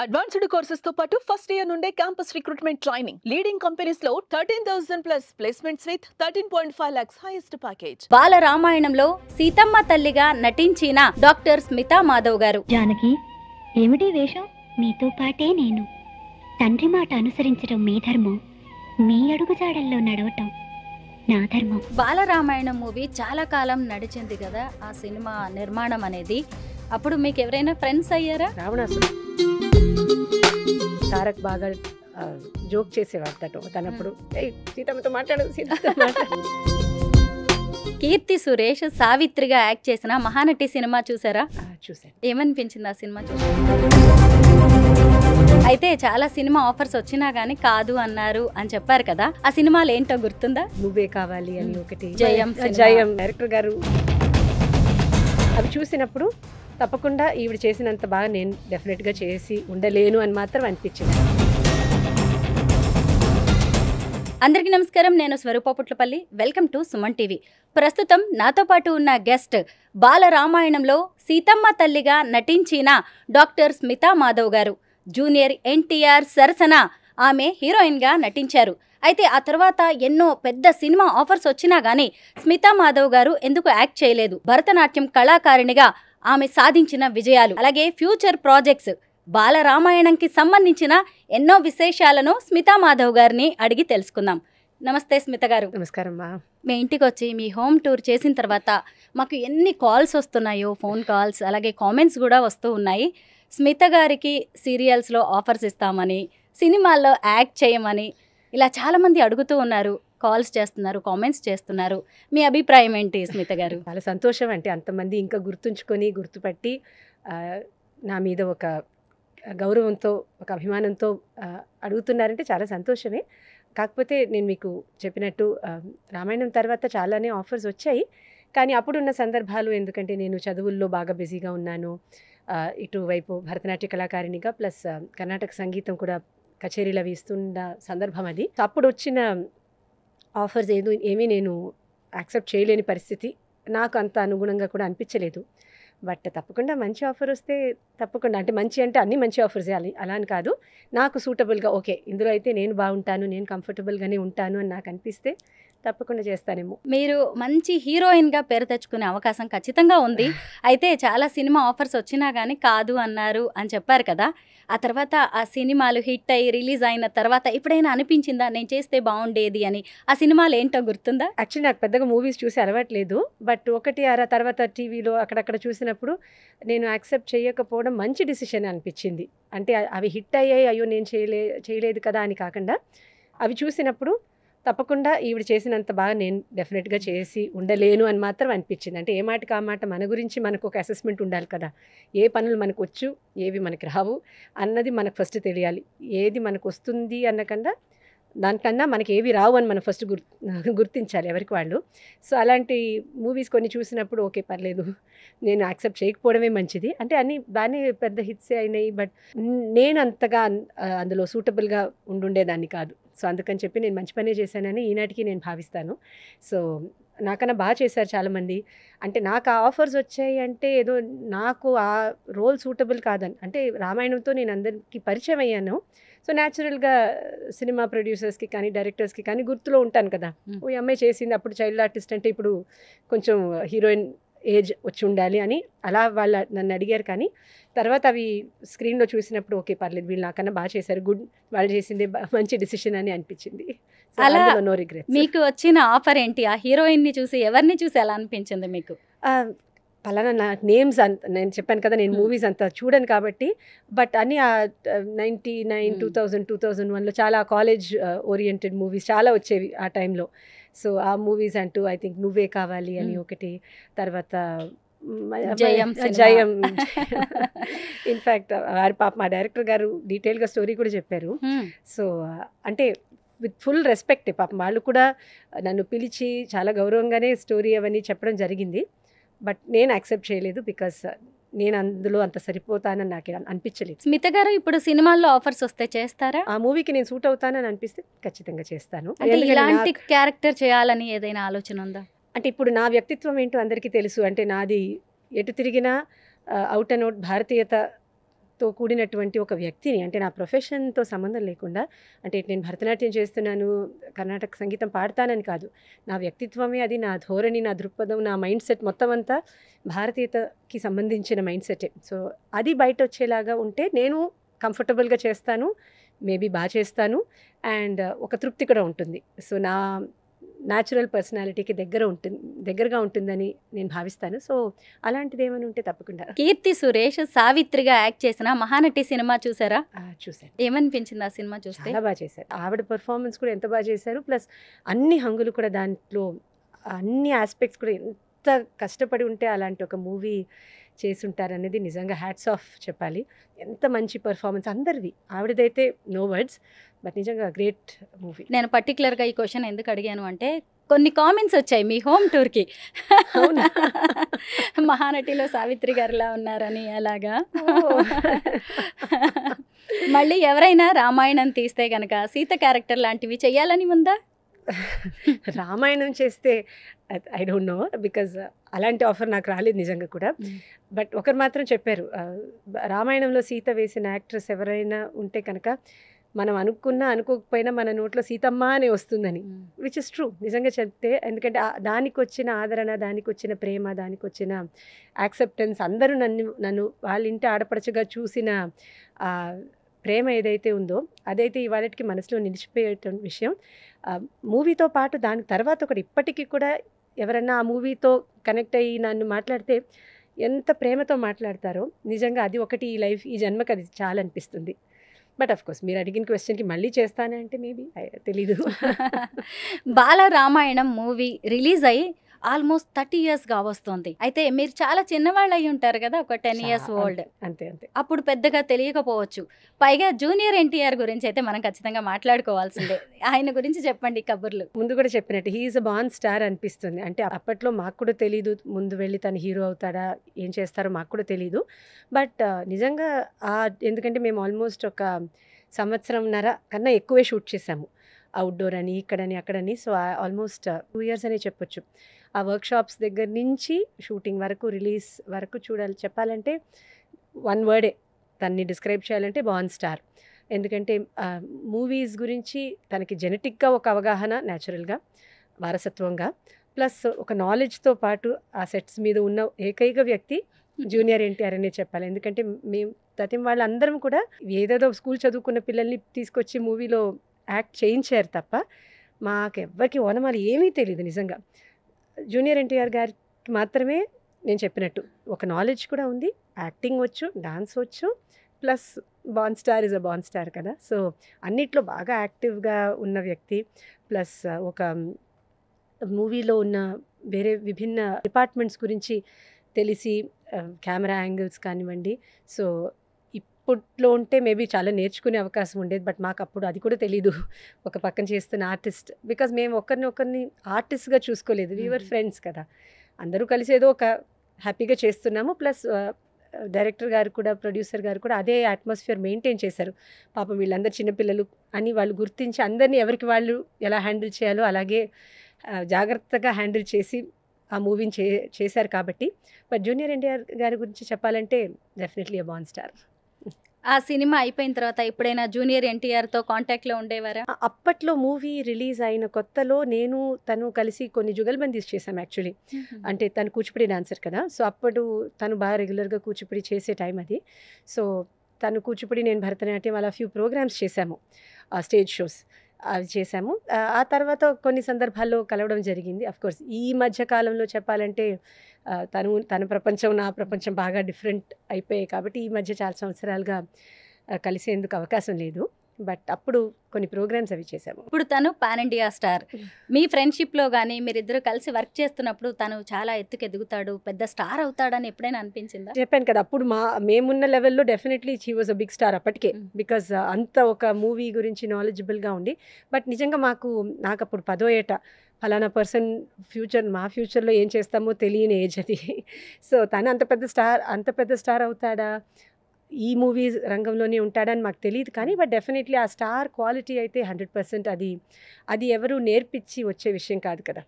Advanced courses తో పాటు first year నుండే campus recruitment training. Leading companies లో 13,000 plus placements with 13.5 lakhs highest package. బాల రామాయణంలో సీతమ్మ తల్లిగా నటించిన డాక్టర్ స్మితా మాధవ్ గారు. జానకి, ఏమిటి వేషం? మీతో పాటే నేను. తండ్రి మాట అనుసరించడం మీ ధర్మం, మీ అడుగుజాడల్లో నడవటం నా ధర్మం. బాల రామాయణం మూవీ చాలా కాలం నడిచింది కదా ఆ సినిమా నిర్మాణం అనేది. అప్పుడు మీకు ఎవరైనా ఫ్రెండ్స్ అయ్యారా? రావణాసుడు తారక్ బాగా జోక్ చేసేవాడు తనప్పుడు, సీతమ్మతో మాట్లాడు, సీతమ్మతో మాట్లాడు. కీర్తి సురేష్ సావిత్రిగా యాక్ట్ చేసిన మహానటి సినిమా చూసారా? చూసాను. ఏమనిపించింది ఆ సినిమా చూసి? అయితే చాలా సినిమా ఆఫర్స్ వచ్చినా గానీ కాదు అన్నారు అని చెప్పారు కదా, ఆ సినిమాలు ఏంటో గుర్తుందా? నువ్వే కావాలి అని ఒకటి, జయం డైరెక్టర్ గారు. అవి చూసినప్పుడు తప్పకుండా ఈవిడ చేసినంత బాగా నేను డెఫినెట్గా చేసి ఉండలేను అని మాత్రం అనిపించింది. అందరికీ నమస్కారం, నేను Swaroopa Putlapalli. Welcome to Suman TV. ప్రస్తుతం నాతో పాటు ఉన్న గెస్ట్ బాల రామాయణంలో సీతమ్మ తల్లిగా నటించిన డాక్టర్ స్మితా మాధవ్ గారు. జూనియర్ ఎన్టీఆర్ సరసన ఆమె హీరోయిన్గా నటించారు. అయితే ఆ తర్వాత ఎన్నో పెద్ద సినిమా ఆఫర్స్ వచ్చినా గానీ స్మితా మాధవ్ గారు ఎందుకు యాక్ట్ చేయలేదు? భరతనాట్యం కళాకారిణిగా ఆమె సాధించిన విజయాలు, అలాగే ఫ్యూచర్ ప్రాజెక్ట్స్, బాల రామాయణంకి సంబంధించిన ఎన్నో విశేషాలను స్మితా మాధవ్ గారిని అడిగి తెలుసుకుందాం. నమస్తే స్మిత గారు. నమస్కారం మా. మీ ఇంటికి వచ్చి మీ హోమ్ టూర్ చేసిన తర్వాత మాకు ఎన్ని కాల్స్ వస్తున్నాయో, ఫోన్ కాల్స్, అలాగే కామెంట్స్ కూడా వస్తూ ఉన్నాయి. స్మిత గారికి సీరియల్స్లో ఆఫర్స్ ఇస్తామని, సినిమాల్లో యాక్ట్ చేయమని ఇలా చాలామంది అడుగుతూ ఉన్నారు, కాల్స్ చేస్తున్నారు, కామెంట్స్ చేస్తున్నారు. మీ అభిప్రాయం ఏంటి స్మిత గారు? చాలా సంతోషం. అంటే అంతమంది ఇంకా గుర్తుంచుకొని గుర్తుపట్టి నా మీద ఒక గౌరవంతో, ఒక అభిమానంతో అడుగుతున్నారంటే చాలా సంతోషమే. కాకపోతే నేను మీకు చెప్పినట్టు రామాయణం తర్వాత చాలానే ఆఫర్స్ వచ్చాయి. కానీ అప్పుడున్న సందర్భాలు, ఎందుకంటే నేను చదువుల్లో బాగా బిజీగా ఉన్నాను, ఇటువైపు భరతనాట్య కళాకారిణిగా ప్లస్ కర్ణాటక సంగీతం కూడా కచేరీలు అవి ఇస్తున్న సందర్భం అది. అప్పుడు వచ్చిన ఆఫర్స్ ఏమీ నేను యాక్సెప్ట్ చేయలేని పరిస్థితి, నాకు అంత అనుగుణంగా కూడా అనిపించలేదు. బట్ తప్పకుండా మంచి ఆఫర్ వస్తే తప్పకుండా, అంటే మంచి అంటే అన్ని మంచి ఆఫర్స్ అలా అని కాదు, నాకు సూటబుల్గా ఓకే ఇందులో అయితే నేను బాగుంటాను, నేను కంఫర్టబుల్గానే ఉంటాను అని నాకు అనిపిస్తే తప్పకుండా చేస్తానేమో. మీరు మంచి హీరోయిన్గా పేరు తెచ్చుకునే అవకాశం ఖచ్చితంగా ఉంది. అయితే చాలా సినిమా ఆఫర్స్ వచ్చినా కానీ కాదు అన్నారు అని చెప్పారు కదా, ఆ తర్వాత ఆ సినిమాలు హిట్ అయ్యి రిలీజ్ అయిన తర్వాత ఎప్పుడైనా అనిపించిందా నేను చేస్తే బాగుండేది అని? ఆ సినిమాలు ఏంటో గుర్తుందా? యాక్చువల్లీ నాకు పెద్దగా మూవీస్ చూసి అలవాట్లేదు. బట్ ఒకటి తర్వాత టీవీలో అక్కడక్కడ చూసినప్పుడు నేను యాక్సెప్ట్ చేయకపోవడం మంచి డిసిషన్ అనిపించింది. అంటే అవి హిట్ అయ్యాయి, అయ్యో నేను చేయలేదు కదా అని కాకుండా, అవి చూసినప్పుడు తప్పకుండా ఈవిడ చేసినంత బాగా నేను డెఫినెట్గా చేసి ఉండలేను అని మాత్రం అనిపించింది. అంటే ఏ మాటకి ఆ మాట మన గురించి మనకు ఒక అసెస్మెంట్ ఉండాలి కదా. ఏ పనులు మనకు వచ్చు, ఏవి మనకి రావు అన్నది మనకు ఫస్ట్ తెలియాలి. ఏది మనకు వస్తుంది అన్నకన్నా దానికన్నా మనకి ఏవి రావు అని మనం ఫస్ట్ గుర్తించాలి ఎవరికి వాళ్ళు. సో అలాంటి మూవీస్ కొన్ని చూసినప్పుడు ఓకే పర్లేదు, నేను యాక్సెప్ట్ చేయకపోవడమే మంచిది. అంటే అన్నీ బాగానే పెద్ద హిట్సే అయినాయి, బట్ నేను అంతగా అందులో సూటబుల్గా ఉండుండేదాన్ని కాదు. సో అందుకని చెప్పి నేను మంచి పనే చేశానని ఈనాటికి నేను భావిస్తాను. సో నాకన్నా బాగా చేశారు చాలామంది. అంటే నాకు ఆ ఆఫర్స్ వచ్చాయి అంటే ఏదో నాకు ఆ రోల్ సూటబుల్ కాదని, అంటే రామాయణంతో నేను అందరికీ పరిచయం అయ్యాను. సో న్యాచురల్గా సినిమా ప్రొడ్యూసర్స్కి కానీ డైరెక్టర్స్కి కానీ గుర్తులో ఉంటాను కదా, ఓ అమ్మాయి చేసింది, అప్పుడు చైల్డ్ ఆర్టిస్ట్ అంటే ఇప్పుడు కొంచెం హీరోయిన్ ఏజ్ వచ్చి ఉండాలి అని అలా నన్ను అడిగారు. కానీ తర్వాత అవి స్క్రీన్లో చూసినప్పుడు ఓకే పర్లేదు, వీళ్ళు నాకన్నా బాగా చేశారు, గుడ్, వాళ్ళు చేసింది మంచి డిసిషన్ అని అనిపించింది. అలా నో రిగ్రెట్స్. మీకు వచ్చిన ఆఫర్ ఏంటి? ఆ హీరోయిన్ని చూసి, ఎవరిని చూసి ఎలా అనిపించింది మీకు? పలానా నాకు నేమ్స్ నేను చెప్పాను కదా, నేను మూవీస్ అంతా చూడను కాబట్టి, బట్ అన్నీ 99, 2000, 2001లో చాలా కాలేజ్ ఓరియంటెడ్ మూవీస్ చాలా వచ్చేవి ఆ టైంలో. సో ఆ మూవీస్ అంటూ ఐ థింక్ నువ్వే కావాలి అని ఒకటి, తర్వాత జయం. ఇన్ఫ్యాక్ట్ వారి పాప మా డైరెక్టర్ గారు డీటెయిల్గా స్టోరీ కూడా చెప్పారు. సో అంటే విత్ ఫుల్ రెస్పెక్ట్, పాపం వాళ్ళు కూడా నన్ను పిలిచి చాలా గౌరవంగానే స్టోరీ అవన్నీ చెప్పడం జరిగింది. బట్ నేను యాక్సెప్ట్ చేయలేదు, బికాస్ నేను అందులో అంత సరిపోతానని నాకు అనిపించలేదు. స్మిత గారు ఇప్పుడు సినిమాల్లో ఆఫర్స్ వస్తే చేస్తారా? ఆ మూవీకి నేను సూట్ అవుతానని అనిపిస్తే ఖచ్చితంగా చేస్తాను. ఇలాంటి క్యారెక్టర్ చేయాలని ఏదైనా ఆలోచన ఉందా? అంటే ఇప్పుడు నా వ్యక్తిత్వం ఏంటో అందరికీ తెలుసు. అంటే నాది ఎటు తిరిగినా అవుట్ అండ్ అవుట్ భారతీయత తో కూడినటువంటి ఒక వ్యక్తిని, అంటే నా ప్రొఫెషన్తో సంబంధం లేకుండా, అంటే నేను భరతనాట్యం చేస్తున్నాను, కర్ణాటక సంగీతం పాడతానని కాదు, నా వ్యక్తిత్వమే అది, నా ధోరణి, నా దృక్పథం, నా మైండ్ సెట్ మొత్తం అంతా భారతీయతకి సంబంధించిన మైండ్ సెటే. సో అది బయట వచ్చేలాగా ఉంటే నేను కంఫర్టబుల్గా చేస్తాను, మేబీ బాగా చేస్తాను, అండ్ ఒక తృప్తి కూడా ఉంటుంది. సో నా న్యాచురల్ పర్సనాలిటీకి దగ్గరగా ఉంటుందని నేను భావిస్తాను. సో అలాంటిది ఏమైనా ఉంటే తప్పకుండా. కీర్తి సురేష్ సావిత్రిగా యాక్ట్ చేసిన మహానటి సినిమా చూసారా? చూశాను. ఏమనిపించింది ఆ సినిమా చూస్తే? చాలా బాగా చేశారు. ఆవిడ పర్ఫార్మెన్స్ కూడా ఎంత బాగా చేశారు, ప్లస్ అన్ని హంగులు కూడా దాంట్లో, అన్ని ఆస్పెక్ట్స్ కూడా ఎంత కష్టపడి ఉంటే అలాంటి ఒక మూవీ చేసుంటారనేది నిజంగా హ్యాట్స్ ఆఫ్ చెప్పాలి. ఎంత మంచి పర్ఫార్మెన్స్ అందరిది, ఆవిడదైతే నో వర్డ్స్, బట్ నిజంగా గ్రేట్ మూవీ. నేను పర్టికులర్గా ఈ క్వశ్చన్ ఎందుకు అడిగాను అంటే కొన్ని కామెంట్స్ వచ్చాయి మీ హోమ్ టూర్కి, మహానటిలో సావిత్రి గారిలా ఉన్నారని. అలాగా మళ్ళీ ఎవరైనా రామాయణం తీస్తే కనుక సీత క్యారెక్టర్ లాంటివి చెయ్యాలని ఉందా? రామాయణం చేస్తే ఐ డోంట్ నో, బికాజ్ అలాంటి ఆఫర్ నాకు రాలేదు నిజంగా కూడా. బట్ ఒకరు మాత్రం చెప్పారు, రామాయణంలో సీత వేసిన యాక్ట్రెస్ ఎవరైనా ఉంటే కనుక మనం అనుకోకపోయినా మన నోట్లో సీతమ్మ అనే వస్తుందని, విచ్ ఇస్ ట్రూ నిజంగా చెప్తే. ఎందుకంటే దానికి వచ్చిన ఆదరణ, దానికి వచ్చిన ప్రేమ, దానికి వచ్చిన యాక్సెప్టెన్స్, అందరూ నన్ను వాళ్ళ ఇంటి ఆడపడచగా చూసిన ప్రేమ ఏదైతే ఉందో అదైతే ఇవాళకి మనసులో నిలిచిపోయే విషయం. మూవీతో పాటు దాని తర్వాత ఒకటి ఇప్పటికీ కూడా ఎవరన్నా ఆ మూవీతో కనెక్ట్ అయ్యి నన్ను మాట్లాడితే ఎంత ప్రేమతో మాట్లాడతారో, నిజంగా అది ఒకటి ఈ లైఫ్, ఈ జన్మకి అది చాలా అనిపిస్తుంది. బట్ ఆఫ్ కోర్స్ మీరు అడిగిన క్వశ్చన్కి మళ్ళీ చేస్తానే అంటే మేబీ తెలీదు. బాలరామాయణం మూవీ రిలీజ్ అయ్యి ఆల్మోస్ట్ 30 years వస్తుంది. అయితే మీరు చాలా చిన్నవాళ్ళు అయి ఉంటారు కదా, ఒక 10 years ఓల్డ్. అంతే. అప్పుడు పెద్దగా తెలియకపోవచ్చు. పైగా జూనియర్ ఎన్టీఆర్ గురించి అయితే మనం ఖచ్చితంగా మాట్లాడుకోవాల్సిందే. ఆయన గురించి చెప్పండి కబుర్లు. ముందు కూడా చెప్పినట్టు హీఈస్ అ బార్న్ స్టార్ అనిపిస్తుంది. అంటే అప్పట్లో మాకు కూడా తెలీదు ముందు వెళ్ళి తను హీరో అవుతాడా, ఏం చేస్తారో మాకు కూడా తెలీదు. బట్ నిజంగా ఎందుకంటే మేము ఆల్మోస్ట్ ఒక సంవత్సరంన్నర కన్నా ఎక్కువే షూట్ చేసాము, అవుట్డోర్ అని, ఇక్కడని, అక్కడని. సో ఆల్మోస్ట్ 2 years అనే చెప్పొచ్చు. ఆ వర్క్షాప్స్ దగ్గర నుంచి షూటింగ్ వరకు, రిలీజ్ వరకు చెప్పాలంటే వన్ వర్డే తన్ని డిస్క్రైబ్ చేయాలంటే బార్న్ స్టార్. ఎందుకంటే మూవీస్ గురించి తనకి జెనెటిక్గా ఒక అవగాహన, న్యాచురల్గా వారసత్వంగా, ప్లస్ ఒక నాలెడ్జ్తో పాటు ఆ సెట్స్ మీద ఉన్న ఏకైక వ్యక్తి జూనియర్ ఎన్టీఆర్ అనే చెప్పాలి. ఎందుకంటే మేము తతిం వాళ్ళందరం కూడా ఏదేదో స్కూల్ చదువుకున్న పిల్లల్ని తీసుకొచ్చి మూవీలో యాక్ట్ చేయించారు తప్ప మాకెవ్వరికి ఓనమాలు ఏమీ తెలియదు. నిజంగా జూనియర్ ఎన్టీఆర్ గారికి మాత్రమే నేను చెప్పినట్టు ఒక నాలెడ్జ్ కూడా ఉంది, యాక్టింగ్ వచ్చు, డాన్స్ వచ్చు, plus born star is a born star కదా. సో అన్నిట్లో బాగా యాక్టివ్గా ఉన్న వ్యక్తి, ప్లస్ ఒక మూవీలో ఉన్న వేరే విభిన్న డిపార్ట్మెంట్స్ గురించి తెలిసి, కెమెరా యాంగిల్స్ కానివ్వండి. సో ఇప్పట్లో ఉంటే మేబీ చాలా నేర్చుకునే అవకాశం ఉండేది, బట్ మాకు అప్పుడు అది కూడా తెలీదు. ఒక పక్కన చేస్తున్న ఆర్టిస్ట్, బికాజ్ మేము ఒకరిని ఆర్టిస్ట్గా చూసుకోలేదు, వీవర్ ఫ్రెండ్స్ కదా, అందరూ కలిసి ఏదో ఒక హ్యాపీగా చేస్తున్నాము. ప్లస్ డైరెక్టర్ గారు కూడా, ప్రొడ్యూసర్ గారు కూడా అదే అట్మాస్ఫియర్ మెయింటైన్ చేశారు. పాపం వీళ్ళందరూ చిన్నపిల్లలు అని వాళ్ళు గుర్తించి అందరినీ ఎవరికి వాళ్ళు ఎలా హ్యాండిల్ చేయాలో అలాగే జాగ్రత్తగా హ్యాండిల్ చేసి ఆ మూవీని చేశారు కాబట్టి. బట్ జూనియర్ ఎన్టీఆర్ గారి గురించి చెప్పాలంటే డెఫినెట్లీ అ బార్న్ స్టార్. ఆ సినిమా అయిపోయిన తర్వాత ఎప్పుడైనా జూనియర్ ఎన్టీఆర్తో కాంటాక్ట్లో ఉండేవారా? అప్పట్లో మూవీ రిలీజ్ అయిన కొత్తలో తను కలిసి కొన్ని జుగల్బందీస్ చేశాం యాక్చువల్లీ. అంటే తను కూచిపూడి డాన్సర్ కదా, సో అప్పుడు తను బాగా రెగ్యులర్గా కూచిపూడి చేసే టైం అది. సో తను కూచిపూడి, నేను భరతనాట్యం, అలా ఫ్యూ ప్రోగ్రామ్స్ చేశాము, స్టేజ్ షోస్ అవి చేశాము. ఆ తర్వాత కొన్ని సందర్భాల్లో కలవడం జరిగింది. అఫ్కోర్స్ ఈ మధ్య కాలంలో చెప్పాలంటే తన ప్రపంచం, నా ప్రపంచం బాగా డిఫరెంట్ అయిపోయాయి కాబట్టి ఈ మధ్య చాలా సంవత్సరాలుగా కలిసేందుకు అవకాశం లేదు. బట్ అప్పుడు కొన్ని ప్రోగ్రామ్స్ అవి చేసాము. ఇప్పుడు తను పాన్ ఇండియా స్టార్. మీ ఫ్రెండ్షిప్లో కానీ మీరిద్దరు కలిసి వర్క్ చేస్తున్నప్పుడు తను చాలా ఎత్తుకు ఎదుగుతాడు, పెద్ద స్టార్ అవుతాడని ఎప్పుడైనా అనిపించిందా? చెప్పాను కదా, అప్పుడు మేమున్న లెవెల్లో definitely she was a big star అప్పటికే, బికాజ్ అంత ఒక మూవీ గురించి నాలెడ్జబుల్గా ఉండి. బట్ నిజంగా నాకు అప్పుడు 10వ ఏట ఫలానా పర్సన్ మా ఫ్యూచర్లో ఏం చేస్తామో తెలియని ఏజ్ అది. సో తను అంత పెద్ద స్టార్ అవుతాడా, ఈ మూవీ రంగంలోనే ఉంటాడని మాకు తెలియదు కానీ, బట్ డెఫినెట్లీ ఆ స్టార్ క్వాలిటీ అయితే 100% అది ఎవరు నేర్పించి వచ్చే విషయం కాదు కదా,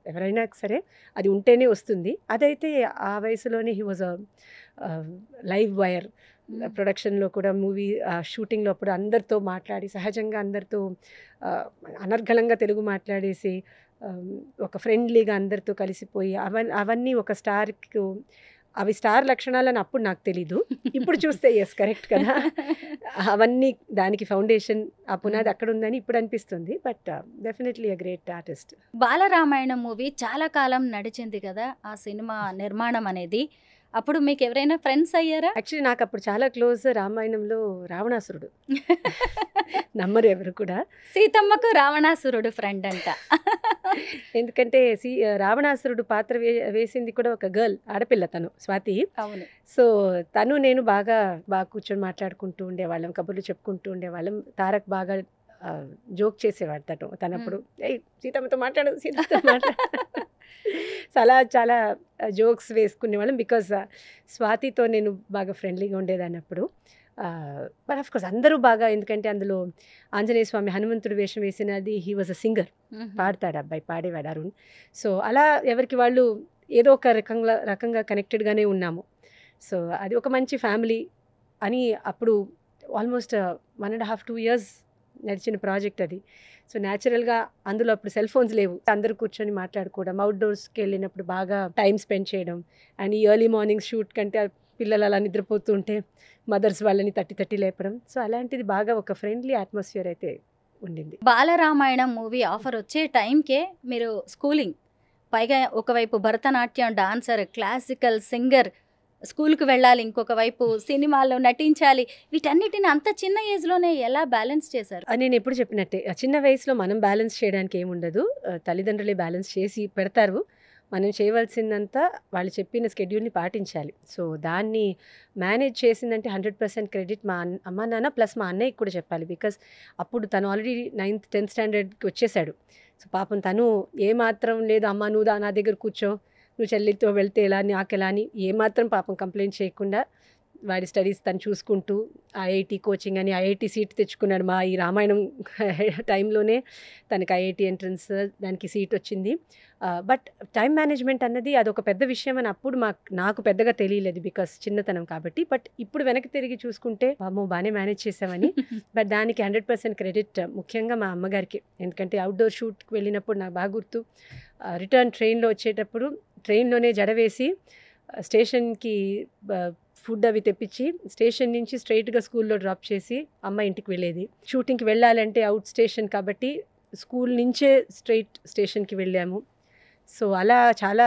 ఎవరైనా సరే అది ఉంటేనే వస్తుంది. అదైతే ఆ వయసులోనే he was a live wire. ప్రొడక్షన్లో కూడా మూవీ షూటింగ్లో అప్పుడు అందరితో మాట్లాడి సహజంగా అందరితో అనర్గళంగా తెలుగు మాట్లాడేసి ఒక ఫ్రెండ్లీగా అందరితో కలిసిపోయి అవన్నీ ఒక స్టార్కి అవి స్టార్ లక్షణాలని అప్పుడు నాకు తెలీదు, ఇప్పుడు చూస్తే ఎస్ కరెక్ట్ కదా, అవన్నీ దానికి ఫౌండేషన్ ఆ పునాది అక్కడ ఉందని ఇప్పుడు అనిపిస్తుంది. But definitely a great artist. Balaramayanam movie చాలా కాలం నడిచింది కదా ఆ సినిమా నిర్మాణం అనేది. అప్పుడు మీకు ఎవరైనా ఫ్రెండ్స్ అయ్యారా? యాక్చువల్లీ నాకు అప్పుడు చాలా క్లోజ్ రామాయణంలో రావణాసురుడు. నమ్మరు ఎవరు కూడా. సీతమ్మకు రావణాసురుడు ఫ్రెండ్ అంట. ఎందుకంటే రావణాసురుడు పాత్ర వేసింది కూడా ఒక గర్ల్, ఆడపిల్ల, తను స్వాతి. అవును. సో తను నేను బాగా కూర్చొని మాట్లాడుకుంటూ ఉండేవాళ్ళం, కబుర్లు చెప్పుకుంటూ ఉండేవాళ్ళం. తారక్ బాగా జోక్ చేసేవాడు తనప్పుడు, ఏయ్ సీతమ్మతో మాట్లాడు, సీతమ్మతో మాట్లాడు. చాలా చాలా జోక్స్ వేసుకునేవాళ్ళం. బికాజ్ స్వాతితో నేను బాగా ఫ్రెండ్లీగా ఉండేదాన్ని అప్పుడు. బట్ ఆఫ్ కోర్స్ అందరూ బాగా, ఎందుకంటే అందులో ఆంజనేయ స్వామి హనుమంతుడు వేషం వేసినది, హీ వాజ్ అ సింగర్, పాడతాడు అబ్బాయి, పాడేవాడు అరుణ్. సో అలా ఎవరికి వాళ్ళు ఏదో ఒక రకంగా కనెక్టెడ్గానే ఉన్నాము. సో అది ఒక మంచి ఫ్యామిలీ అని అప్పుడు ఆల్మోస్ట్ 1.5 2 years నడిచిన ప్రాజెక్ట్ అది. సో న్యాచురల్గా అందులో అప్పుడు సెల్ ఫోన్స్ లేవు, అందరూ కూర్చొని మాట్లాడుకోవడం, అవుట్డోర్స్కి వెళ్ళినప్పుడు బాగా టైం స్పెండ్ చేయడం. అండ్ ఈ ఎర్లీ మార్నింగ్ షూట్ కంటే పిల్లలు అలా నిద్రపోతూ ఉంటే మదర్స్ వాళ్ళని తట్టి లేపడం. సో అలాంటిది బాగా ఒక ఫ్రెండ్లీ అట్మాస్ఫియర్ అయితే ఉండింది. బాలరామాయణం మూవీ ఆఫర్ వచ్చే టైంకే మీరు స్కూలింగ్, పైగా ఒకవైపు భరతనాట్యం డాన్సర్, క్లాసికల్ సింగర్, స్కూల్కి వెళ్ళాలి, ఇంకొక వైపు సినిమాల్లో నటించాలి, వీటన్నిటిని అంత చిన్న ఏజ్లోనే ఎలా బ్యాలెన్స్ చేశారు? నేను ఎప్పుడు చెప్పినట్టే, చిన్న వయసులో మనం బ్యాలెన్స్ చేయడానికి ఏముండదు, తల్లిదండ్రులే బ్యాలెన్స్ చేసి పెడతారు. మనం చేయవలసిందంతా వాళ్ళు చెప్పిన స్కెడ్యూల్ని పాటించాలి. సో దాన్ని మేనేజ్ చేసిందంటే 100% క్రెడిట్ మా అమ్మ నాన్న ప్లస్ మా అన్నయ్యకి కూడా చెప్పాలి. బికాస్ అప్పుడు తను ఆల్రెడీ 9th 10th స్టాండర్డ్కి వచ్చేసాడు. సో పాపం తను ఏమాత్రం లేదు, అమ్మ నువ్వు నా దగ్గర కూర్చో, నువ్వు చెల్లితో వెళ్తే ఎలా, నాకెలా అని ఏమాత్రం పాపం కంప్లైంట్ చేయకుండా వాడి స్టడీస్ తను చూసుకుంటూ ఐఐటి కోచింగ్ అని ఐఐటి సీట్ తెచ్చుకున్నాడు. మా ఈ రామాయణం టైంలోనే తనకి ఐఐటి ఎంట్రన్స్ దానికి సీట్ వచ్చింది. బట్ టైం మేనేజ్మెంట్ అన్నది అదొక పెద్ద విషయం అని అప్పుడు నాకు పెద్దగా తెలియలేదు, బికాస్ చిన్నతనం కాబట్టి. బట్ ఇప్పుడు వెనక్కి తిరిగి చూసుకుంటే అమ్మో బాగానే మేనేజ్ చేసామని. బట్ దానికి 100% క్రెడిట్ ముఖ్యంగా మా అమ్మగారికి. ఎందుకంటే అవుట్డోర్ షూట్కి వెళ్ళినప్పుడు నాకు బాగా గుర్తు, రిటర్న్ ట్రైన్లో వచ్చేటప్పుడు ట్రైన్లోనే జడ వేసి స్టేషన్కి ఫుడ్ అవి తెప్పించి స్టేషన్ నుంచి స్ట్రైట్గా స్కూల్లో డ్రాప్ చేసి అమ్మ ఇంటికి వెళ్ళేది. షూటింగ్కి వెళ్ళాలంటే అవుట్ స్టేషన్ కాబట్టి స్కూల్ నుంచే స్ట్రైట్ స్టేషన్కి వెళ్ళాము. సో అలా చాలా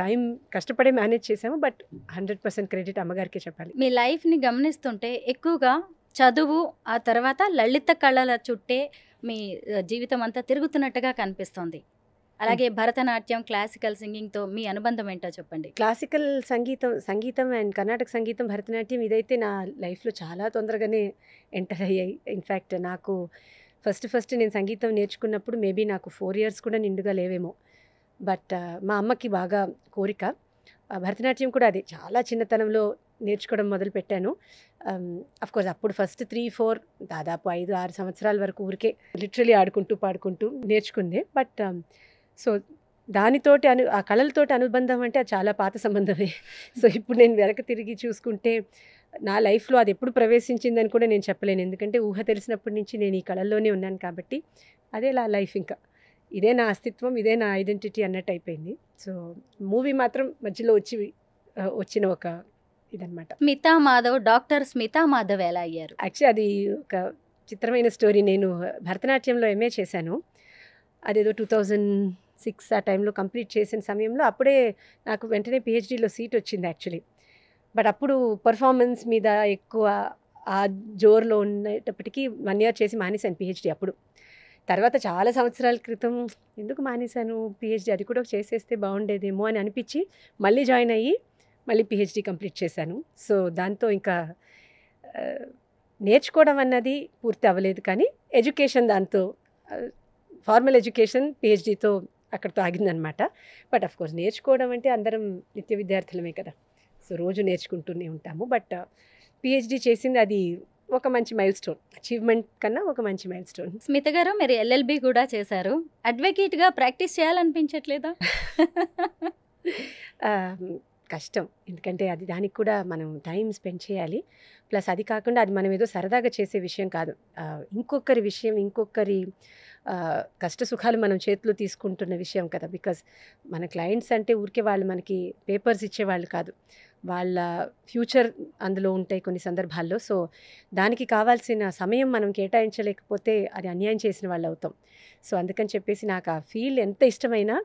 టైం కష్టపడి మేనేజ్ చేసాము. బట్ 100% క్రెడిట్ అమ్మగారికే చెప్పాలి. మీ లైఫ్ని గమనిస్తుంటే ఎక్కువగా చదువు, ఆ తర్వాత లలిత కళల చుట్టే మీ జీవితం అంతా తిరుగుతున్నట్టుగా కనిపిస్తుంది. అలాగే భరతనాట్యం, క్లాసికల్ సింగింగ్తో మీ అనుబంధం ఏంటో చెప్పండి. క్లాసికల్ సంగీతం అండ్ కర్ణాటక సంగీతం, భరతనాట్యం ఇదైతే నా లైఫ్లో చాలా తొందరగానే ఎంటర్ అయ్యాయి. ఇన్ఫ్యాక్ట్ నాకు ఫస్ట్ నేను సంగీతం నేర్చుకున్నప్పుడు మేబీ నాకు 4 years కూడా నిండుగా లేవేమో. బట్ మా అమ్మకి బాగా కోరిక. భరతనాట్యం కూడా అదే చాలా చిన్నతనంలో నేర్చుకోవడం మొదలుపెట్టాను. అఫ్కోర్స్ అప్పుడు ఫస్ట్ 3-4 దాదాపు 5-6 సంవత్సరాల వరకు ఊరికే లిటరలీ ఆడుకుంటూ పాడుకుంటూ నేర్చుకుంది. బట్ సో దానితోటి ఆ కళలతోటి అనుబంధం అంటే అది చాలా పాత సంబంధమే. సో ఇప్పుడు నేను వెనక తిరిగి చూసుకుంటే నా లైఫ్లో అది ఎప్పుడు ప్రవేశించిందని కూడా నేను చెప్పలేను. ఎందుకంటే ఊహ తెలిసినప్పటి నుంచి నేను ఈ కళల్లోనే ఉన్నాను కాబట్టి అదే నా లైఫ్, ఇంకా ఇదే నా అస్తిత్వం, ఇదే నా ఐడెంటిటీ అన్నట్టు అయిపోయింది. సో మూవీ మాత్రం మధ్యలో వచ్చిన ఒక ఇదనమాట. స్మితా మాధవ్, డాక్టర్ స్మితా మాధవ్ ఎలా అయ్యారు? యాక్చువల్లీ అది ఒక చిత్రమైన స్టోరీ. నేను భరతనాట్యంలో ఎంఏ చేశాను. అదేదో 2006 ఆ టైంలో కంప్లీట్ చేసిన సమయంలో అప్పుడే నాకు వెంటనే పిహెచ్డీలో సీట్ వచ్చింది యాక్చువల్లీ. బట్ అప్పుడు పర్ఫార్మెన్స్ మీద ఎక్కువ ఆ జోరులో ఉండేటప్పటికీ 1 year చేసి మానేశాను పిహెచ్డీ. అప్పుడు తర్వాత చాలా సంవత్సరాల క్రితం ఎందుకు మానేశాను పిహెచ్డీ, అది కూడా చేసేస్తే బాగుండేదేమో అని అనిపించి మళ్ళీ జాయిన్ అయ్యి మళ్ళీ పిహెచ్డీ కంప్లీట్ చేశాను. సో దాంతో ఇంకా నేర్చుకోవడం అన్నది పూర్తి అవ్వలేదు, కానీ ఎడ్యుకేషన్ దాంతో ఫార్మల్ ఎడ్యుకేషన్ పిహెచ్డీతో అక్కడితో ఆగిందనమాట. బట్ అఫ్కోర్స్ నేర్చుకోవడం అంటే అందరం నిత్య విద్యార్థులమే కదా, సో రోజు నేర్చుకుంటూనే ఉంటాము. బట్ పిహెచ్డీ చేసింది అది ఒక మంచి మైల్ స్టోన్, అచీవ్మెంట్ కన్నా ఒక మంచి మైల్ స్టోన్. స్మిత గారు, మీరు ఎల్ఎల్బి కూడా చేశారు. అడ్వకేట్గా ప్రాక్టీస్ చేయాలనిపించట్లేదా? కష్టం. ఎందుకంటే అది దానికి కూడా మనం టైం స్పెండ్ చేయాలి. ప్లస్ అది కాకుండా అది మనం ఏదో సరదాగా చేసే విషయం కాదు. ఇంకొకరి విషయం, ఇంకొకరి కష్ట సుఖాలు మనం చేతిలో తీసుకుంటున్న విషయం కదా. బికాజ్ మన క్లయింట్స్ అంటే ఊరికే వాళ్ళు మనకి పేపర్స్ ఇచ్చేవాళ్ళు కాదు. వాళ్ళ ఫ్యూచర్ అందులో ఉంటాయి కొన్ని సందర్భాల్లో. సో దానికి కావాల్సిన సమయం మనం కేటాయించలేకపోతే అది అన్యాయం చేసిన వాళ్ళు అవుతాం. సో అందుకని చెప్పేసి నాకు ఆ ఫీల్డ్ ఎంత ఇష్టమైనా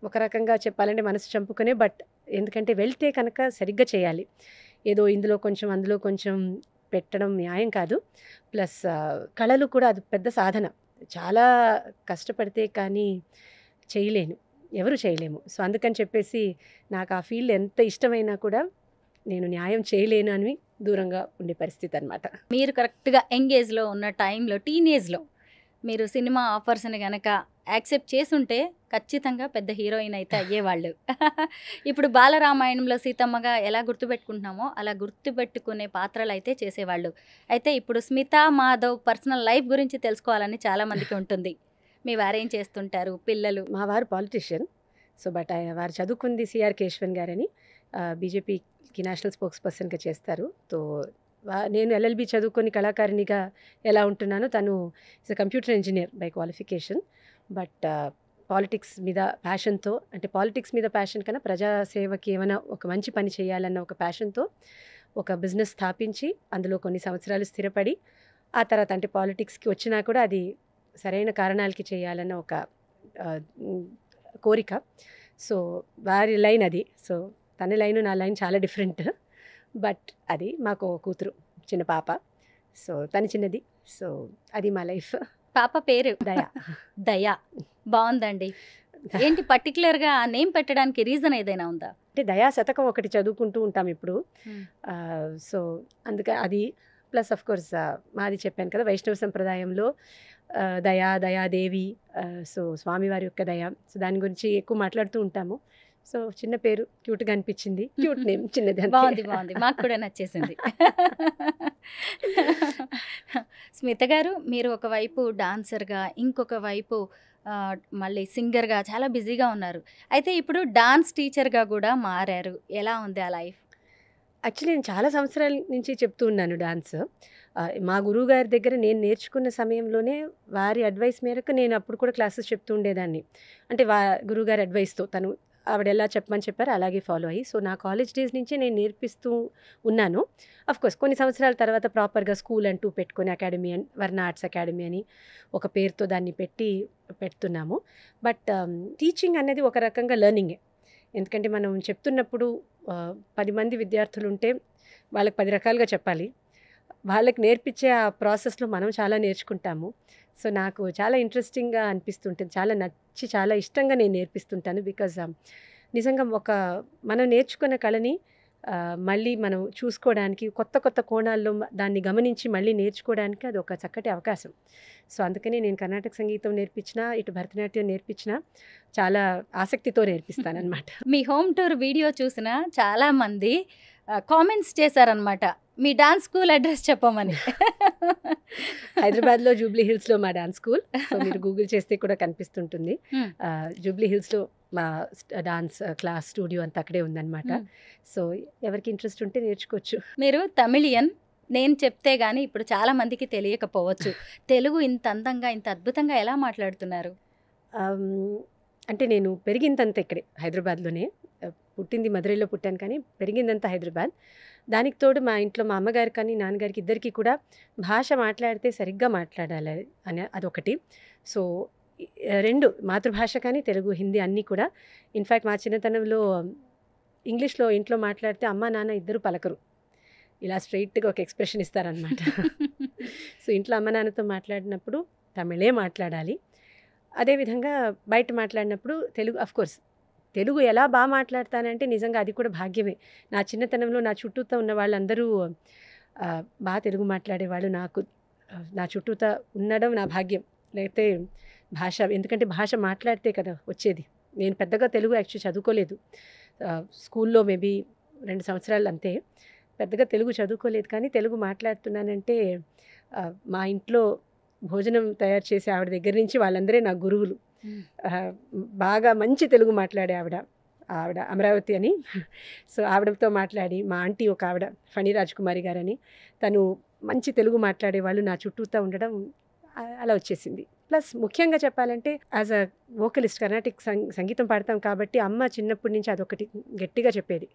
ఒక రకంగా చెప్పాలంటే మనసు చంపుకునే, బట్ ఎందుకంటే వెళ్తే కనుక సరిగ్గా చేయాలి. ఏదో ఇందులో కొంచెం అందులో కొంచెం పెట్టడం న్యాయం కాదు. ప్లస్ కళలు కూడా అది పెద్ద సాధన. చాలా కష్టపడితే కానీ చేయలేను, ఎవరు చేయలేము. సో అందుకని చెప్పేసి నాకు ఆ ఫీల్డ్ ఎంత ఇష్టమైనా కూడా నేను న్యాయం చేయలేను అని దూరంగా ఉండే పరిస్థితి అనమాట. మీరు కరెక్ట్గా యంగేజ్లో ఉన్న టైంలో, టీనేజ్లో మీరు సినిమా ఆఫర్స్ని కనుక యాక్సెప్ట్ చేసుంటే ఖచ్చితంగా పెద్ద హీరోయిన్ అయితే అయ్యేవాళ్ళు. ఇప్పుడు బాలరామాయణంలో సీతమ్మగా ఎలా గుర్తుపెట్టుకుంటున్నామో అలా గుర్తుపెట్టుకునే పాత్రలు అయితే చేసేవాళ్ళు. అయితే ఇప్పుడు స్మితా మాధవ్ పర్సనల్ లైఫ్ గురించి తెలుసుకోవాలని చాలామందికి ఉంటుంది. మీ వారేం చేస్తుంటారు, పిల్లలు? మా వారు పాలిటిషియన్. సో బట్ వారు చదువుకుంది సిఆర్ కేశవన్ గారని, బీజేపీకి నేషనల్ స్పోక్స్ పర్సన్గా చేస్తారు. తో నేను ఎల్ఎల్బి చదువుకొని కళాకారిణిగా ఎలా ఉంటున్నానో, తను is computer engineer by qualification. But politics మీద ప్యాషన్తో, అంటే పాలిటిక్స్ మీద ప్యాషన్ కన్నా ప్రజాసేవకి ఏమైనా ఒక మంచి పని చేయాలన్న ఒక ప్యాషన్తో ఒక బిజినెస్ స్థాపించి అందులో కొన్ని సంవత్సరాలు స్థిరపడి, ఆ తర్వాత అంటే పాలిటిక్స్కి వచ్చినా కూడా అది సరైన కారణాలకి చేయాలన్న ఒక కోరిక. సో వారి లైన్ అది. సో తన లైన్ నా లైన్ చాలా డిఫరెంట్. బట్ అది మాకు కూతురు, చిన్న పాప. సో తను చిన్నది. సో అది మా లైఫ్. పాప పేరు దయా. దయా, బాగుందండి. ఏంటి పర్టికులర్గా నేమ్ పెట్టడానికి రీజన్ ఏదైనా ఉందా? అంటే దయా శతకం ఒకటి చదువుకుంటూ ఉంటాం ఇప్పుడు. సో అందుకే అది. ప్లస్ ఆఫ్ కోర్స్ మాది చెప్పాను కదా, వైష్ణవ సంప్రదాయంలో దయాదేవి. సో స్వామివారి యొక్క దయ. సో దాని గురించి ఎక్కువ మాట్లాడుతూ ఉంటాము. సో చిన్న పేరు, క్యూట్గా అనిపించింది. క్యూట్ నేమ్, చిన్నది. బాగుంది బాగుంది, మాకు కూడా నచ్చేసింది. స్మిత గారు, మీరు ఒకవైపు డాన్సర్గా, ఇంకొక వైపు మళ్ళీ సింగర్గా చాలా బిజీగా ఉన్నారు. అయితే ఇప్పుడు డాన్స్ టీచర్గా కూడా మారారు. ఎలా ఉంది ఆ లైఫ్? యాక్చువల్లీ నేను చాలా సంవత్సరాల నుంచి చెప్తూ ఉన్నాను డాన్స్. మా గురువు గారి దగ్గర నేను నేర్చుకున్న సమయంలోనే వారి అడ్వైస్ మేరకు నేను అప్పుడు కూడా క్లాసెస్ చెప్తూ ఉండేదాన్ని. అంటే గురువుగారి అడ్వైస్తో తను ఆవిడ ఎలా చెప్పమని చెప్పారో అలాగే ఫాలో అయ్యి. సో నా కాలేజ్ డేస్ నుంచే నేను నేర్పిస్తూ ఉన్నాను. అఫ్కోర్స్ కొన్ని సంవత్సరాల తర్వాత ప్రాపర్గా స్కూల్ అంటూ పెట్టుకొని అకాడమీ అని, వర్ణ ఆర్ట్స్ అకాడమీ అని ఒక పేరుతో దాన్ని పెడుతున్నాము. బట్ టీచింగ్ అనేది ఒక రకంగా లెర్నింగే. ఎందుకంటే మనం చెప్తున్నప్పుడు 10 మంది విద్యార్థులు ఉంటే వాళ్ళకి 10 రకాలుగా చెప్పాలి. వాళ్ళకి నేర్పించే ఆ ప్రాసెస్లో మనం చాలా నేర్చుకుంటాము. సో నాకు చాలా ఇంట్రెస్టింగ్గా అనిపిస్తుంటుంది. చాలా నచ్చి, చాలా ఇష్టంగా నేను నేర్పిస్తుంటాను. బికాజ్ నిజంగా మనం నేర్చుకున్న కళని మళ్ళీ మనం చూసుకోవడానికి, కొత్త కొత్త కోణాల్లో దాన్ని గమనించి మళ్ళీ నేర్చుకోవడానికి అది ఒక చక్కటి అవకాశం. సో అందుకని నేను కర్ణాటక సంగీతం నేర్పించినా, ఇటు భరతనాట్యం నేర్పించినా చాలా ఆసక్తితో నేర్పిస్తానన్నమాట. మీ హోమ్ టూర్ వీడియో చూసిన చాలామంది కామెంట్స్ చేశారనమాట, మీ డాన్స్ స్కూల్ అడ్రస్ చెప్పమని. హైదరాబాద్లో జూబ్లీ హిల్స్లో మా డాన్స్ స్కూల్. సో మీరు గూగుల్ చేస్తే కూడా కనిపిస్తుంటుంది. జూబ్లీ హిల్స్లో మా డాన్స్ క్లాస్ స్టూడియో అంతా అక్కడే ఉందన్నమాట. సో ఎవరికి ఇంట్రెస్ట్ ఉంటే నేర్చుకోవచ్చు. మీరు తమిళియన్, నేను చెప్తే గానీ ఇప్పుడు చాలా మందికి తెలియకపోవచ్చు. తెలుగు ఇంత అందంగా, ఇంత అద్భుతంగా ఎలా మాట్లాడుతున్నారు? అంటే నేను పెరిగిందంతా ఇక్కడే హైదరాబాద్లోనే. పుట్టింది మధురైలో పుట్టాను, కానీ పెరిగిందంతా హైదరాబాద్. దానికి తోడు మా ఇంట్లో మా అమ్మగారు కానీ నాన్నగారికి ఇద్దరికి కూడా భాష మాట్లాడితే సరిగ్గా మాట్లాడాలి అని అదొకటి. సో 2 మాతృభాష కానీ తెలుగు, హిందీ అన్నీ కూడా. ఇన్ఫ్యాక్ట్ మా చిన్నతనంలో ఇంగ్లీష్లో ఇంట్లో మాట్లాడితే అమ్మ నాన్న ఇద్దరు పలకరు, ఇలా స్ట్రైట్గా ఒక ఎక్స్ప్రెషన్ ఇస్తారనమాట. సో ఇంట్లో అమ్మ నాన్నతో మాట్లాడినప్పుడు తమిళే మాట్లాడాలి. అదేవిధంగా బయట మాట్లాడినప్పుడు తెలుగు. అఫ్కోర్స్ తెలుగు ఎలా బాగా మాట్లాడతానంటే నిజంగా అది కూడా భాగ్యమే. నా చిన్నతనంలో నా చుట్టూతో ఉన్న వాళ్ళందరూ బాగా తెలుగు మాట్లాడేవాళ్ళు. నా చుట్టూతో ఉండడం నా భాగ్యం. లేకపోతే భాష, ఎందుకంటే భాష మాట్లాడితే కదా వచ్చేది. నేను పెద్దగా తెలుగు యాక్చువల్లీ చదువుకోలేదు. స్కూల్లో మేబీ 2 సంవత్సరాలు అంతే. పెద్దగా తెలుగు చదువుకోలేదు, కానీ తెలుగు మాట్లాడుతున్నానంటే మా ఇంట్లో భోజనం తయారు చేసే ఆవిడ దగ్గర నుంచి వాళ్ళందరే నా గురువులు. బాగా మంచి తెలుగు మాట్లాడే ఆవిడ. ఆవిడ అమరావతి అని. సో ఆవిడతో మాట్లాడి, మా ఆంటీ ఒక ఆవిడ ఫణి రాజకుమారి గారని, తను మంచి తెలుగు మాట్లాడేవాళ్ళు నా చుట్టూతా ఉండడం అలా వచ్చేసింది. ప్లస్ ముఖ్యంగా చెప్పాలంటే యాజ్ అ వోకలిస్ట్ కర్ణాటిక్ సంగీతం పాడతాం కాబట్టి అమ్మ చిన్నప్పటి నుంచి అదొకటి గట్టిగా చెప్పేది,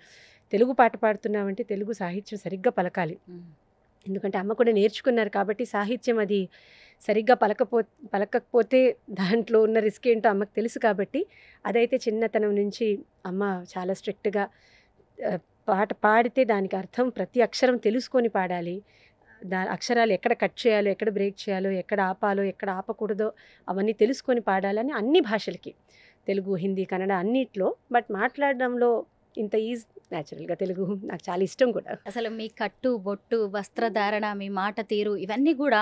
తెలుగు పాట పాడుతున్నామంటే తెలుగు సాహిత్యం సరిగ్గా పలకాలి. ఎందుకంటే అమ్మ కూడా నేర్చుకున్నారు కాబట్టి సాహిత్యం అది సరిగ్గా పలకకపోతే దాంట్లో ఉన్న రిస్క్ ఏంటో అమ్మకు తెలుసు కాబట్టి అదైతే చిన్నతనం నుంచి అమ్మ చాలా స్ట్రిక్ట్గా పాట పాడితే దానికి అర్థం ప్రతి అక్షరం తెలుసుకొని పాడాలి, అక్షరాలు ఎక్కడ కట్ చేయాలో, ఎక్కడ బ్రేక్ చేయాలో, ఎక్కడ ఆపాలో, ఎక్కడ ఆపకూడదో అవన్నీ తెలుసుకొని పాడాలని అన్ని భాషలకి, తెలుగు, హిందీ, కన్నడ అన్నిట్లో. బట్ మాట్లాడడంలో ఇంత న్యాచురల్గా తెలుగు నాకు చాలా ఇష్టం కూడా. అసలు మీ కట్టు బొట్టు వస్త్రధారణ మీ మాట తీరు ఇవన్నీ కూడా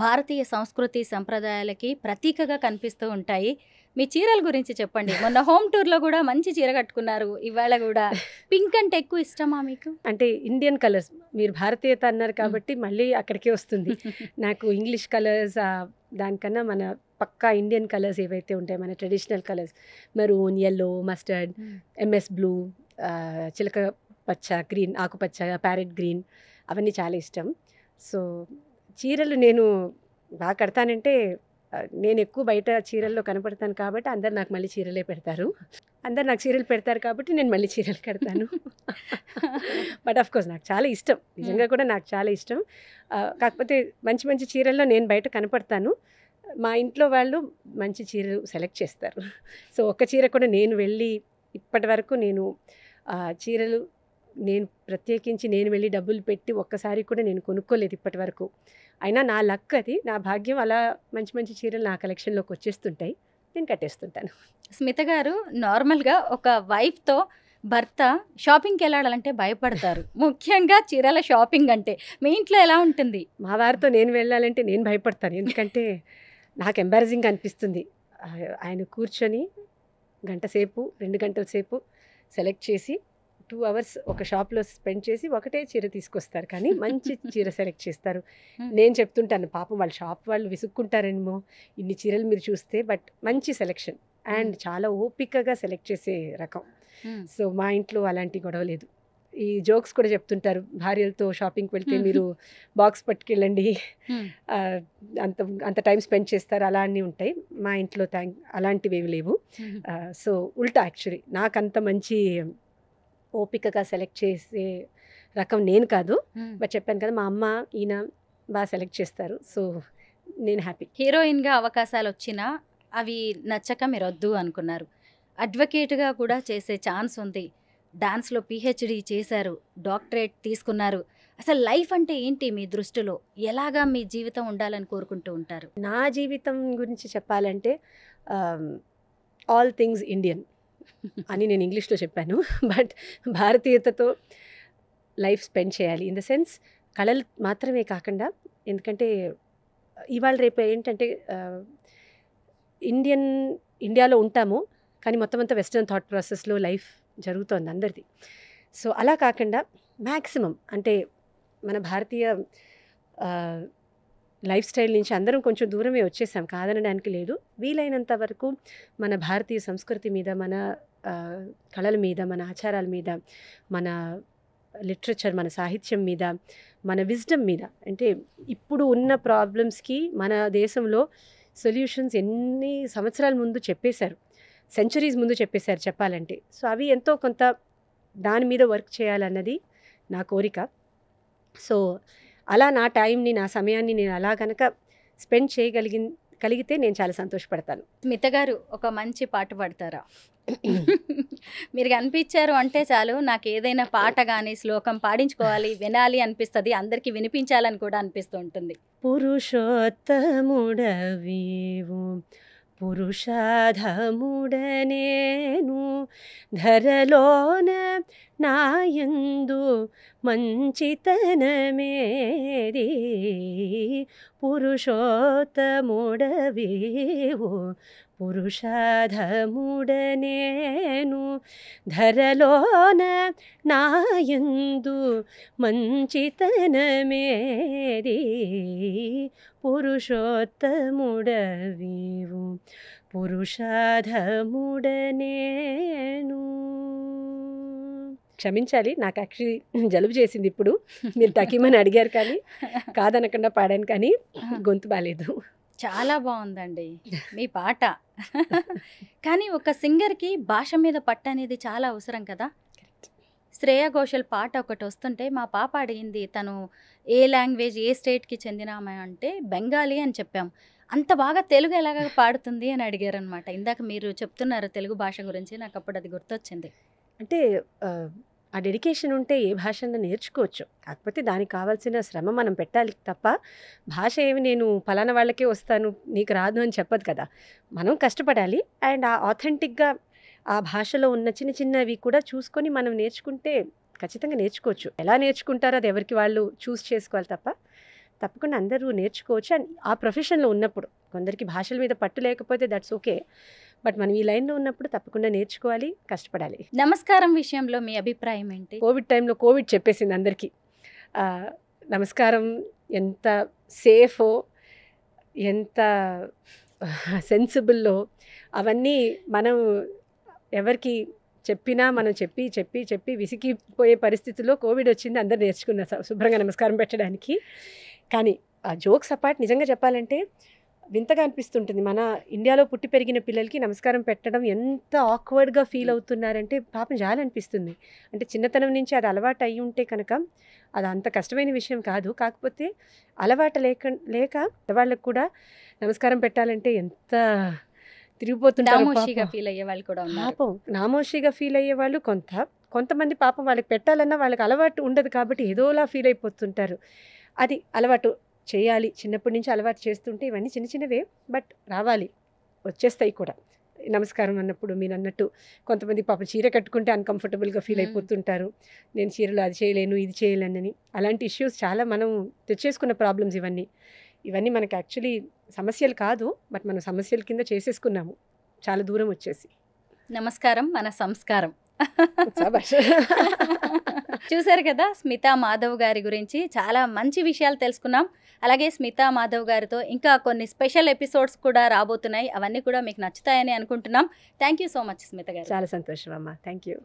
భారతీయ సంస్కృతి సంప్రదాయాలకి ప్రతీకగా కనిపిస్తూ ఉంటాయి. మీ చీరల గురించి చెప్పండి. మొన్న హోమ్ టూర్లో కూడా మంచి చీర కట్టుకున్నారు, ఇవాళ కూడా పింక్ అంటే ఎక్కువ ఇష్టమా మీకు? అంటే ఇండియన్ కలర్స్, మీరు భారతీయత అన్నారు కాబట్టి మళ్ళీ అక్కడికే వస్తుంది. నాకు ఇంగ్లీష్ కలర్స్ దానికన్నా మన పక్కా ఇండియన్ కలర్స్ ఏవైతే ఉంటాయి, మన traditional colours, maroon, yellow, mustard, MS blue, చిలక పచ్చ, గ్రీన్, ఆకుపచ్చ, ప్యారెట్ గ్రీన్, అవన్నీ చాలా ఇష్టం. సో చీరలు నేను బాగా కడతానంటే నేను ఎక్కువ బయట చీరల్లో కనపడతాను కాబట్టి అందరు నాకు మళ్ళీ చీరలే పెడతారు, అందరు నాకు చీరలు పెడతారు కాబట్టి నేను మళ్ళీ చీరలు కడతాను. బట్ ఆఫ్ కోర్స్ నాకు చాలా ఇష్టం, నిజంగా కూడా నాకు చాలా ఇష్టం. కాకపోతే మంచి మంచి చీరల్లో నేను బయట కనపడతాను, మా ఇంట్లో వాళ్ళు మంచి చీరలు సెలెక్ట్ చేస్తారు. సో ఒక్క చీర కూడా నేను వెళ్ళి ఇప్పటి వరకు నేను చీరలు నేను ప్రత్యేకించి నేను వెళ్ళి డబ్బులు పెట్టి ఒక్కసారి కూడా నేను కొనుక్కోలేదు ఇప్పటి వరకు. అయినా నా లక్, అది నా భాగ్యం, అలా మంచి మంచి చీరలు నా కలెక్షన్లోకి వచ్చేస్తుంటాయి, నేను కట్టేస్తుంటాను. స్మిత గారు, నార్మల్గా ఒక వైఫ్తో భర్త షాపింగ్కి వెళ్ళాలంటే భయపడతారు, ముఖ్యంగా చీరల షాపింగ్ అంటే. మీ ఇంట్లో ఎలా ఉంటుంది? మా వారితో నేను వెళ్ళాలంటే నేను భయపడతాను, ఎందుకంటే నాకు ఎంబారసింగ్ అనిపిస్తుంది. ఆయన కూర్చొని గంట సేపు 2 గంటల సేపు సెలెక్ట్ చేసి 2 అవర్స్ ఒక షాప్లో స్పెండ్ చేసి ఒకటే చీర తీసుకొస్తారు, కానీ మంచి చీర సెలెక్ట్ చేస్తారు. నేను చెప్తుంటాను, పాపం వాళ్ళ షాప్ వాళ్ళు విసుక్కుంటారేమో ఇన్ని చీరలు మీరు చూస్తే, బట్ మంచి సెలెక్షన్ అండ్ చాలా ఓపికగా సెలెక్ట్ చేసే రకం. సో మా ఇంట్లో అలాంటి గొడవ లేదు. ఈ జోక్స్ కూడా చెప్తుంటారు, భార్యలతో షాపింగ్కి వెళ్తే మీరు బాక్స్ పట్టుకెళ్ళండి, అంత అంత టైం స్పెండ్ చేస్తారు, అలా అన్నీ ఉంటాయి. మా ఇంట్లో అలాంటివి ఏమి లేవు. సో ఉల్టా, యాక్చువల్లీ నాకు అంత మంచి ఓపికగా సెలెక్ట్ చేసే రకం నేను కాదు. బట్ చెప్పాను కదా, మా అమ్మ ఈయన బాగా సెలెక్ట్ చేస్తారు, సో నేను హ్యాపీ. హీరోయిన్గా అవకాశాలు వచ్చినా అవి నచ్చక మీరు వద్దు అనుకున్నారు. అడ్వకేట్గా కూడా చేసే ఛాన్స్ ఉంది, డాన్స్లో పిహెచ్డి చేశారు, డాక్టరేట్ తీసుకున్నారు. అసలు లైఫ్ అంటే ఏంటి మీ దృష్టిలో? ఎలాగా మీ జీవితం ఉండాలని కోరుకుంటూ ఉంటారు? నా జీవితం గురించి చెప్పాలంటే ఆల్ థింగ్స్ ఇండియన్ అని నేను ఇంగ్లీష్లో చెప్పాను. బట్ భారతీయతతో లైఫ్ స్పెండ్ చేయాలి, ఇన్ ద సెన్స్ కళలు మాత్రమే కాకుండా. ఎందుకంటే ఇవాళ రేపు ఏంటంటే ఇండియాలో ఉంటాము, కానీ మొత్తం అంతా వెస్ట్రన్ థాట్ ప్రాసెస్లో లైఫ్ జరుగుతోంది అందరిది. సో అలా కాకుండా మ్యాక్సిమం అంటే మన భారతీయ లైఫ్ స్టైల్ నుంచి అందరం కొంచెం దూరమే వచ్చేసాం, కాదనడానికి లేదు. వీలైనంత వరకు మన భారతీయ సంస్కృతి మీద, మన కళల మీద, మన ఆచారాల మీద, మన లిటరేచర్, మన సాహిత్యం మీద, మన విజ్డమ్ మీద, అంటే ఇప్పుడు ఉన్న ప్రాబ్లమ్స్కి మన దేశంలో సొల్యూషన్స్ ఎన్ని సంవత్సరాల ముందు చెప్పేశారు, సెంచరీస్ ముందు చెప్పేశారు చెప్పాలంటే. సో అవి ఎంతో కొంత దాని మీద వర్క్ చేయాలన్నది నా కోరిక. సో అలా నా టైంని, నా సమయాన్ని నేను అలా కనుక స్పెండ్ చేయగలిగితే నేను చాలా సంతోషపడతాను. స్మిత గారు, ఒక మంచి పాట పాడతారా? మీరు కనిపించారు అంటే చాలు, నాకు ఏదైనా పాట కానీ శ్లోకం పాడించుకోవాలి, వినాలి అనిపిస్తుంది, అందరికీ వినిపించాలని కూడా అనిపిస్తూ ఉంటుంది. పురుషోత్తముడవీవు పురుషాధముడనేను ధరలోన నాయందు మంచితనమేది పురుషోత్తముడవీవు పురుషాధముడనేను ధరలోన నాయందు మంచితనమేది పురుషోత్తముడవీవు పురుషాధముడనేను. క్షమించాలి, నాకు యాక్చువల్లీ జలుబు చేసింది ఇప్పుడు. మీరు టకీమని అడిగారు కానీ కాదనకుండా పాడాను, కానీ గొంతు బాగాలేదు. చాలా బాగుందండి మీ పాట. కానీ ఒక సింగర్కి భాష మీద పట్టు అనేది చాలా అవసరం కదా. శ్రేయా ఘోషల్ పాట ఒకటి వస్తుంటే మా పాప అడిగింది తను ఏ లాంగ్వేజ్ ఏ స్టేట్కి చెందిన ఆమె అంటే బెంగాలీ అని చెప్పాం. అంత బాగా తెలుగు ఎలాగ పాడుతుంది అని అడిగారు అనమాట. ఇందాక మీరు చెప్తున్నారు తెలుగు భాష గురించి, నాకు అప్పుడు అది గుర్తొచ్చింది. అంటే ఆ డెడికేషన్ ఉంటే ఏ భాషను నేర్చుకోవచ్చు. కాకపోతే దానికి కావాల్సిన శ్రమ మనం పెట్టాలి తప్ప భాష ఏమి నేను ఫలానా వాళ్ళకే వస్తాను నీకు రాదు అని చెప్పదు కదా. మనం కష్టపడాలి. అండ్ ఆ ఆథెంటిక్గా ఆ భాషలో ఉన్న చిన్న చిన్నవి కూడా చూసుకొని మనం నేర్చుకుంటే ఖచ్చితంగా నేర్చుకోవచ్చు. ఎలా నేర్చుకుంటారో అది ఎవరికి వాళ్ళు చూస్ చేసుకోవాలి తప్ప తప్పకుండా అందరూ నేర్చుకోవచ్చు. అండ్ ఆ ప్రొఫెషన్లో ఉన్నప్పుడు కొందరికి భాషల మీద పట్టు లేకపోతే దట్స్ ఓకే. బట్ మనం ఈ లైన్లో ఉన్నప్పుడు తప్పకుండా నేర్చుకోవాలి, కష్టపడాలి. నమస్కారం విషయంలో మీ అభిప్రాయం ఏంటి? కోవిడ్ టైంలో కోవిడ్ చెప్పేసింది అందరికీ నమస్కారం ఎంత సేఫో ఎంత సెన్సిబుల్లో అవన్నీ మనం ఎవరికి చెప్పినా మనం చెప్పి చెప్పి చెప్పి విసిగిపోయే పరిస్థితుల్లో కోవిడ్ వచ్చింది. అందరు నేర్చుకున్నారు శుభ్రంగా నమస్కారం పెట్టడానికి. కానీ ఆ జోక్స్ అపార్ట్ నిజంగా చెప్పాలంటే వింతగా అనిపిస్తుంటుంది. మన ఇండియాలో పుట్టి పెరిగిన పిల్లలకి నమస్కారం పెట్టడం ఎంత ఆక్వర్డ్గా ఫీల్ అవుతున్నారంటే పాపం జాలనిపిస్తుంది. అంటే చిన్నతనం నుంచి అది అలవాటు అయ్యి ఉంటే కనుక అది అంత కష్టమైన విషయం కాదు. కాకపోతే అలవాటు లేక వాళ్ళకు కూడా నమస్కారం పెట్టాలంటే ఎంత తిరిగిపోతుంటారు. నామోషిగా ఫీల్ అయ్యే వాళ్ళు కూడా ఉన్నారు. పాపం నామోషిగా ఫీల్ అయ్యే వాళ్ళు కొంతమంది పాపం వాళ్ళకి పెట్టాలన్నా వాళ్ళకి అలవాటు ఉండదు కాబట్టి ఏదోలా ఫీల్ అయిపోతుంటారు. అది అలవాటు చేయాలి, చిన్నప్పటి నుంచి అలవాటు చేస్తుంటే ఇవన్నీ చిన్న చిన్నవే బట్ రావాలి, వచ్చేస్తాయి కూడా. నమస్కారం అన్నప్పుడు మీరు అన్నట్టు కొంతమంది పాపం చీర కట్టుకుంటే అన్కంఫర్టబుల్గా ఫీల్ అయిపోతుంటారు. నేను చీరలో అది చేయలేను ఇది చేయలేనని. అలాంటి ఇష్యూస్ చాలా మనం తెచ్చేసుకున్న ప్రాబ్లమ్స్ ఇవన్నీ మనకి యాక్చువల్లీ సమస్యలు కాదు, బట్ మనం సమస్యల కింద చేసేసుకున్నాము చాలా దూరం వచ్చేసి. నమస్కారం మన సంస్కారం. చూసారు కదా, స్మితా మాధవ్ గారి గురించి చాలా మంచి విషయాలు తెలుసుకున్నాం. అలాగే స్మితా మాధవ్ గారితో ఇంకా కొన్ని స్పెషల్ ఎపిసోడ్స్ కూడా రాబోతున్నాయి. అవన్నీ కూడా మీకు నచ్చుతాయని అనుకుంటున్నాం. Thank you so much Smitha గారు. చాలా సంతోషం అమ్మా, థ్యాంక్ యూ.